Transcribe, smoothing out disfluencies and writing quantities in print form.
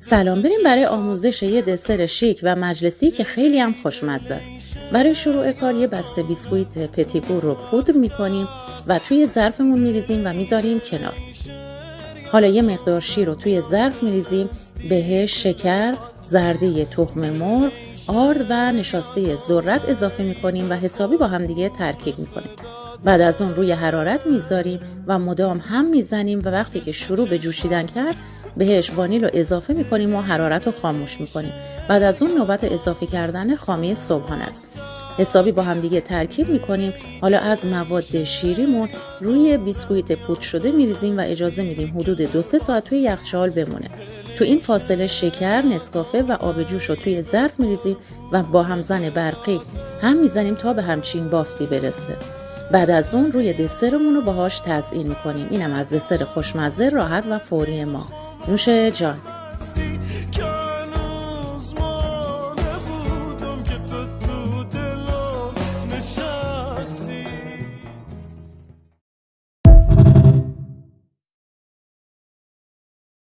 سلام، بریم برای آموزش یه دسر شیک و مجلسی که خیلی هم خوشمزه است. برای شروع کار یه بسته بیسکویت پتیپور رو پودر میکنیم و توی ظرفمون میریزیم و میذاریم کنار. حالا یه مقدار شیر رو توی ظرف میریزیم، بهش شکر، زرده تخم مرغ، آرد و نشاسته ذرت اضافه میکنیم و حسابی با هم دیگه ترکیب میکنیم. بعد از اون روی حرارت میذاریم و مدام هم میزنیم و وقتی که شروع به جوشیدن کرد بهش وانیل رو اضافه میکنیم و حرارت رو خاموش میکنیم. بعد از اون نوبت اضافه کردن خامه صبحانه است. حسابی با هم دیگه ترکیب میکنیم. حالا از مواد شیریمون روی بیسکویت پودر شده میریزیم و اجازه میدیم حدود 2-3 ساعت توی یخچال بمونه. تو این فاصله شکر، نسکافه و آب جوش رو توی ظرف میریزیم و با همزن برقی هم میزنیم تا به همچین بافتی برسه. بعد از اون روی دسرمون رو باهاش تزیین میکنیم. اینم از دسر خوشمزه، راحت و فوری ما. نوش جان.